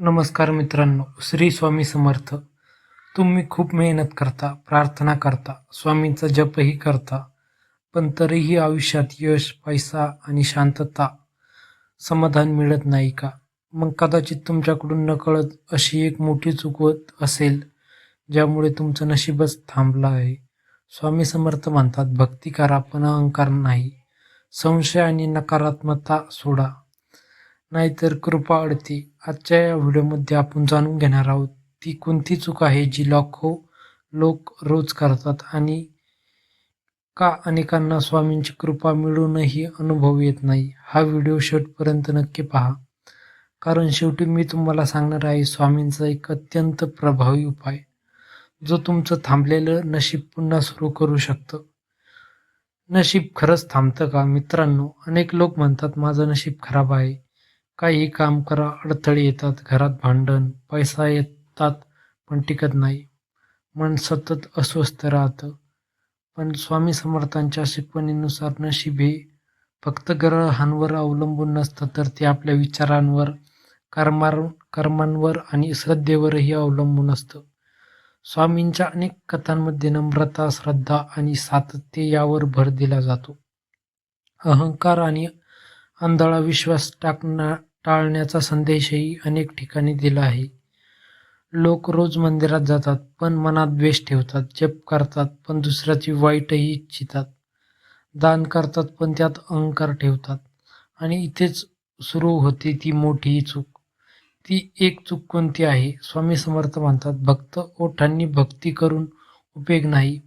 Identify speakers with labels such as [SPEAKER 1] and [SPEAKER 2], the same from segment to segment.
[SPEAKER 1] नमस्कार मित्रांनो, श्री स्वामी समर्थ. तुम्ही खूप मेहनत करता, प्रार्थना करता, स्वामींचा जपही करता, पण तरीही आयुष्यात यश, पैसा आणि शांतता, समाधान मिळत नाही का? मग कदाचित तुमच्याकडून नकळत अशी एक मोठी चूक होत असेल, ज्यामुळे तुमचं नशीबच थांबलं आहे. स्वामी समर्थ म्हणतात, भक्ती करा पण अहंकार नाही. संशय आणि नकारात्मकता सोडा, नाहीतर कृपा अडते. आजच्या या व्हिडिओमध्ये आपण जाणून घेणार आहोत ती कोणती चूक आहे जी लाखो लोक रोज करतात आणि का अनेकांना स्वामींची कृपा मिळूनही अनुभव येत नाही. हा व्हिडिओ शेवटपर्यंत नक्की पहा, कारण शेवटी मी तुम्हाला सांगणार आहे स्वामींचा एक अत्यंत प्रभावी उपाय, जो तुमचं थांबलेलं नशीब पुन्हा सुरू करू शकतं. नशीब खरंच थांबतं का मित्रांनो? अनेक लोक म्हणतात माझं नशीब खराब आहे, काहीही काम करा अडथळे येतात, घरात भांडण, पैसा येतात पण टिकत नाही, मन सतत अस्वस्थ राहतं. पण स्वामी समर्थांच्या शिकवणीनुसार नशीब हे फक्त ग्रहांवर अवलंबून नसतं, तर ते आपल्या विचारांवर, कर्मांवर आणि श्रद्धेवरही अवलंबून असतं. स्वामींच्या अनेक कथांमध्ये नम्रता, श्रद्धा आणि सातत्य यावर भर दिला जातो. अहंकार आणि आंधळा विश्वास टाळण्याचा संदेशही अनेक ठिकाणी दिला आहे. लोक रोज मंदिरात जातात पण मनात द्वेष ठेवतात, जप करतात पण दुसऱ्याची वाईटही इच्छितात, दान करतात पण त्यात अहंकार ठेवतात, आणि इथेच सुरू होते ती मोठी चूक. ती एक चूक कोणती आहे? स्वामी समर्थ म्हणतात, भक्त ओठांनी भक्ती करून उपयोग नाही,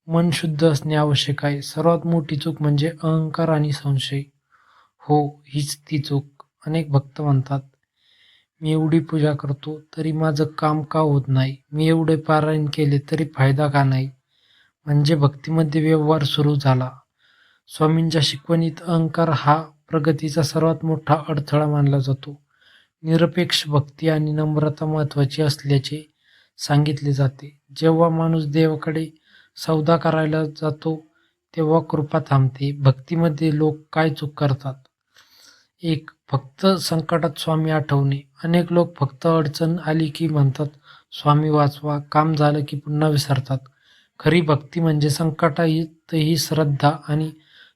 [SPEAKER 1] मन शुद्ध असणे आवश्यक आहे. सर्वात मोठी चूक म्हणजे अहंकार आणि संशय. हो, हीच ती चूक. अनेक भक्त म्हणतात, मी एवढी पूजा करतो तरी माझं काम का होत नाही, मी एवढे पारायण केले तरी फायदा का नाही. म्हणजे भक्तीमध्ये व्यवहार सुरू झाला. स्वामींच्या शिकवणीत अहंकार हा प्रगतीचा सर्वात मोठा अडथळा मानला जातो. निरपेक्ष भक्ती आणि नम्रता महत्वाची असल्याचे सांगितले जाते. जेव्हा माणूस देवाकडे सौदा करायला जातो तेव्हा कृपा थांबते. भक्तीमध्ये लोक काय चूक करतात? एक, फक्त संकटात स्वामी आठवणे. अनेक लोक फक्त अडचण आली की म्हणतात स्वामी वाचवा, काम झालं की पुन्हा विसरतात. खरी भक्ती म्हणजे संकटातही श्रद्धा आणि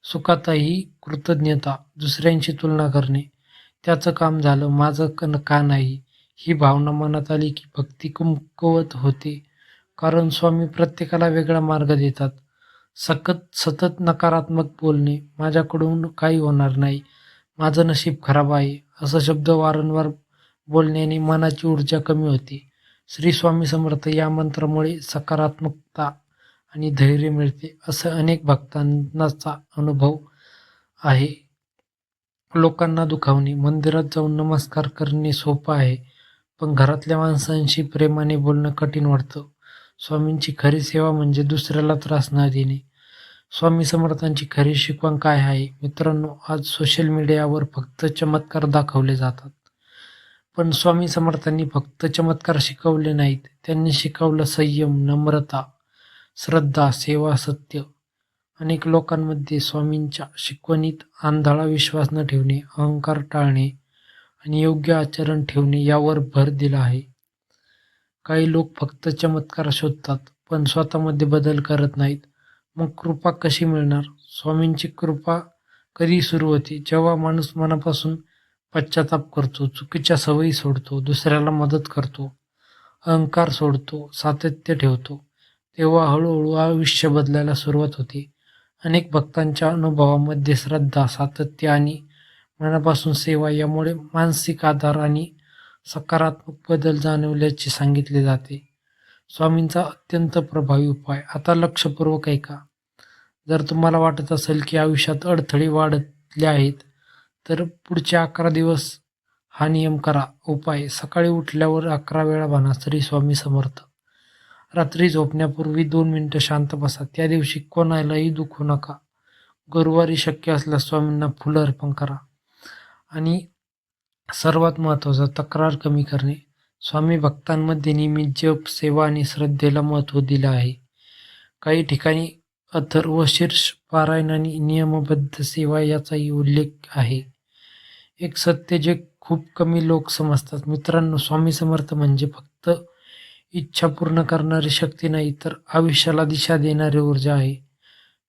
[SPEAKER 1] सुखातही कृतज्ञता, दुसऱ्यांची तुलना करणे. त्याचं काम झालं, माझं का नाही, ही भावना मनात आली की भक्ती कमकुवत होते. कारण स्वामी प्रत्येकाला वेगळा मार्ग देतात. सतत नकारात्मक बोलणे, माझ्याकडून काही होणार नाही, माझं नशीब खराब आहे, असं शब्द वारंवार बोलण्याने मनाची ऊर्जा कमी होते. श्री स्वामी समर्थ या मंत्रामुळे सकारात्मकता आणि धैर्य मिळते, असं अनेक भक्तांचा अनुभव आहे. लोकांना दुखावणे, मंदिरात जाऊन नमस्कार करणे सोपं आहे, पण घरातल्या माणसांशी प्रेमाने बोलणं कठीण वाटतं. स्वामींची खरी सेवा म्हणजे दुसऱ्याला त्रास न देणे. स्वामी समर्थांची खरी शिकवण काय आहे? मित्रांनो, आज सोशल मीडियावर फक्त चमत्कार दाखवले जातात, पण स्वामी समर्थांनी फक्त चमत्कार शिकवले नाहीत, त्यांनी शिकवलं संयम, नम्रता, श्रद्धा, सेवा, सत्य. अनेक लोकांमध्ये स्वामींच्या शिकवणीत आंधळा विश्वास न ठेवणे, अहंकार टाळणे आणि योग्य आचरण ठेवणे यावर भर दिला आहे. काही लोक फक्त चमत्कार शोधतात पण स्वतःमध्ये बदल करत नाहीत. मग कृपा कशी मिळणार? स्वामींची कृपा कधी सुरू होते? जेव्हा माणूस मनापासून पश्चाताप करतो, चुकीच्या सवयी सोडतो, दुसऱ्याला मदत करतो, अहंकार सोडतो, सातत्य ठेवतो, तेव्हा हळूहळू आयुष्य बदलायला सुरुवात होते. अनेक भक्तांच्या अनुभवामध्ये श्रद्धा, सातत्य आणि मनापासून सेवा यामुळे मानसिक आधार आणि सकारात्मक बदल जाणवल्याचे सांगितले जाते. स्वामींचा अत्यंत प्रभावी उपाय. आता लक्षपूर्वक ऐका. जर तुम्हाला वाटत असेल की आयुष्यात अडथळे वाढले आहेत, तर पुढचे 11 दिवस हा नियम करा. उपाय: सकाळी उठल्यावर 11 वेळा म्हणा श्री स्वामी समर्थ. रात्री झोपण्यापूर्वी 2 मिनिटं शांत बसा. त्या दिवशी कोणालाही दुखवू नका. गुरुवारी शक्य असल्यास स्वामींना फुलं अर्पण करा. आणि सर्वात महत्त्वाचं, तक्रार कमी करणे. स्वामी भक्तांमध्ये नियमित जप, सेवा आणि श्रद्धेला महत्त्व दिलं आहे. काही ठिकाणी अथर्वशीर्ष पारायण आणि नियमबद्ध सेवा याचाही उल्लेख आहे. एक सत्य जे खूप कमी लोक समजतात. मित्रांनो, स्वामी समर्थ म्हणजे फक्त इच्छा पूर्ण करणारी शक्ती नाही, तर आयुष्याला दिशा देणारी ऊर्जा आहे.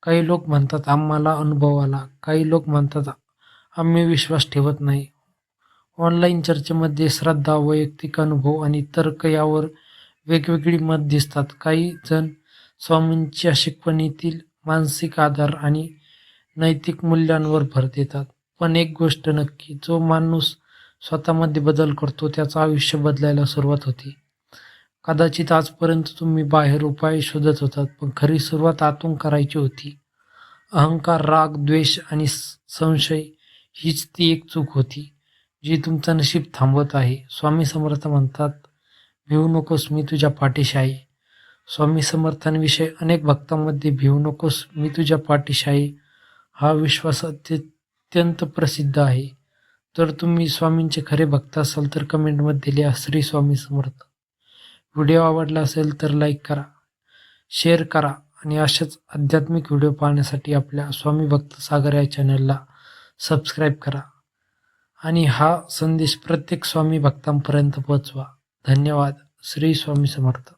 [SPEAKER 1] काही लोक म्हणतात आम्हाला अनुभव आला, काही लोक म्हणतात आम्ही विश्वास ठेवत नाही. ऑनलाईन चर्चेमध्ये श्रद्धा, वैयक्तिक अनुभव आणि तर्क यावर वेगवेगळी मत दिसतात. काही जण स्वामींच्या शिकवणीतील मानसिक आधार आणि नैतिक मूल्यांवर भर देतात. पण एक गोष्ट नक्की, जो माणूस स्वतःमध्ये बदल करतो त्याचं आयुष्य बदलायला सुरुवात होते. कदाचित आजपर्यंत तुम्ही बाहेर उपाय शोधत होतात, पण खरी सुरुवात आतून करायची होती. अहंकार, राग, द्वेष आणि संशय हीच ती एक चूक होती, जी तुमचं नशीब थांबवत आहे. स्वामी समर्थ म्हणतात, भिवू नकोस, मी तुझ्या पाठीशी आहे. स्वामी समर्थांविषयी अनेक भक्तांमध्ये भिवू नकोस, मी तुझ्या पाठीशी आहे हा विश्वास अत्यंत प्रसिद्ध आहे. जर तुम्ही स्वामींचे खरे भक्त असाल तर कमेंटमध्ये लिहा श्री स्वामी समर्थ. व्हिडिओ आवडला असेल तर लाईक करा, शेअर करा आणि अशाच आध्यात्मिक व्हिडिओ पाहण्यासाठी आपल्या स्वामी भक्त सागर या चॅनलला सबस्क्राईब करा आणि हा संदेश प्रत्येक स्वामी भक्तांपर्यंत पोहोचवा. धन्यवाद. श्री स्वामी समर्थ.